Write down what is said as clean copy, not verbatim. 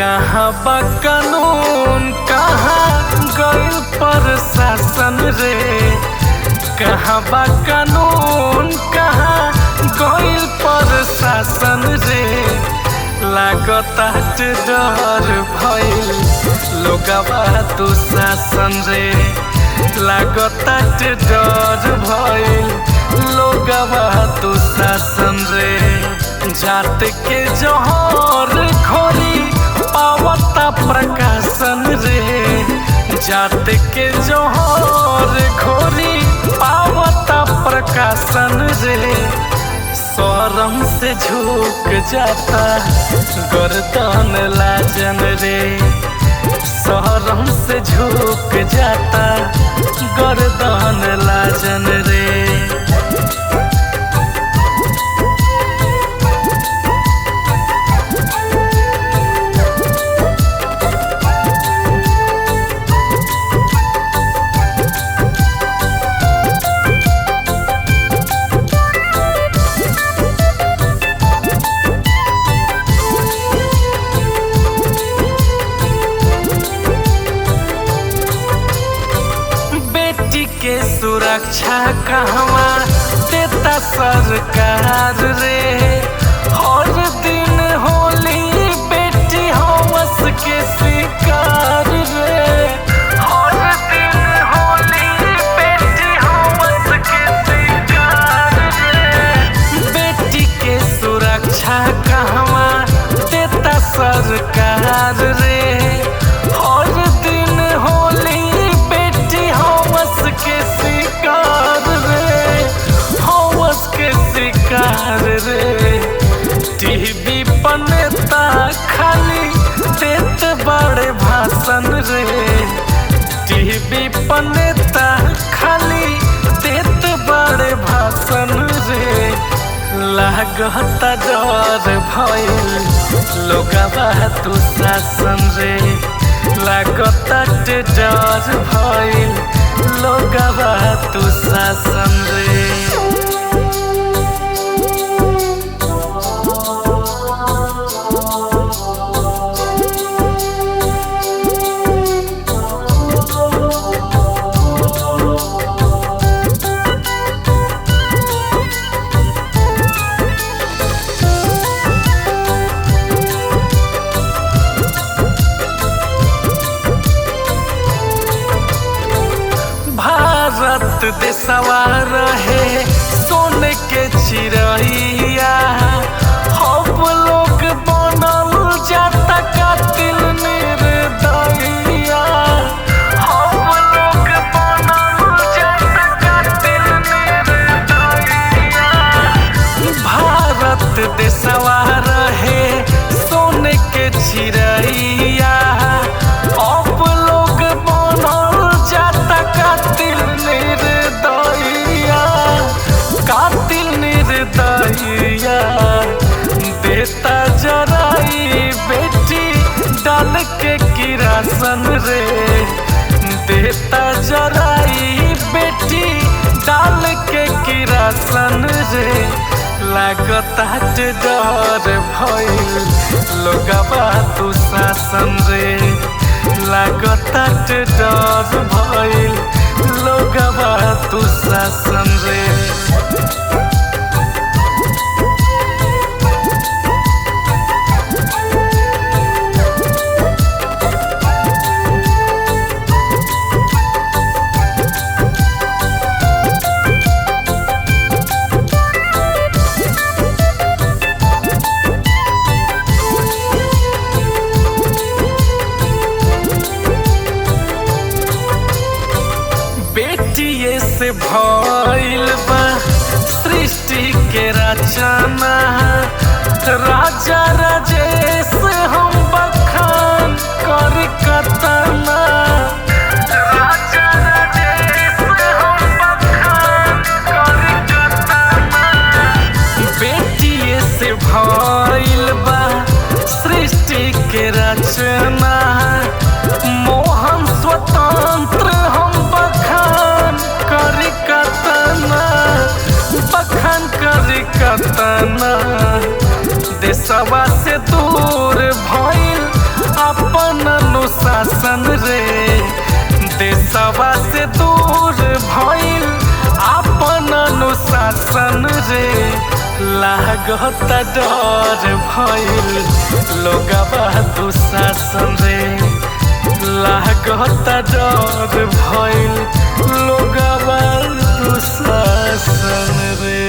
कहाँ बा कानून, कहाँ गइल प्रशासन रे। कहाँ बा कानून, कहाँ गइल प्रशासन रे। लागता डर भइल लोगवा दुशासन रे। लागता डर भइल लोगवा दुशासन रे। जात के जोहर घोरी पावता प्रकाशन रे। जात के जोहर घोरी पावता प्रकाशन रे। शरम से झुक जाता गर्दन लाजन रे। शरम से झुक जाता गर्दन लाजन रे। के सुरक्षा कहवा देता सरकार रे। हर दिन होली बेटी हवस के शिकार रे। हर दिन होली बेटी हवस के शिकार रे। बेटी के सुरक्षा कहवा देता सरकार रे। हर दिन होली बेटी हवस के शिकार रे। हवस के शिकार रे। टीवी पर नेता खाली देत बड़े भाषण रे। टीवी पर नेता खाली देत बड़े भाषण रे। लागता डर भइल लोगवा दुशासन रे। लागता डर भइल लोगवा दुशासन रे। भारत देशवा रहे सोने के चिड़ैया। अब लोग बनल जाता कातिल निर्दयिया। अब लोग बनल जाता कातिल निर्दयिया। भारत देशवा रहे सोने के चिड़ैया। अब लोग बनल जाता कातिल निर्दयिया। कातिल निर्दयिया। देता जराई बेटी डाल के किरासन रे। देता जराई बेटी डाल के किरासन रे। लागता डर भइल लोगवा दुशासन रे। लागता डर भइल लोगवा दुशासन रे। बेटिए से भइल बा सृष्टि के रचना। राजा राजेश हम बखान कर कतना। राजा राजेश हम बखान कर कतना। बेटिए से भइल बा सृष्टि के रचना। मोहन स्वतंत्र हम बखान कर कतना। बखान कर कतना। देशवा से दूर भइल अपन अनुशासन रे, देशवा से दूर भइल अपन अनुशासन रे, लागत डर भइल लोगवा दुशासन रे, लागत डर भइल लोगवा दुशासन रे।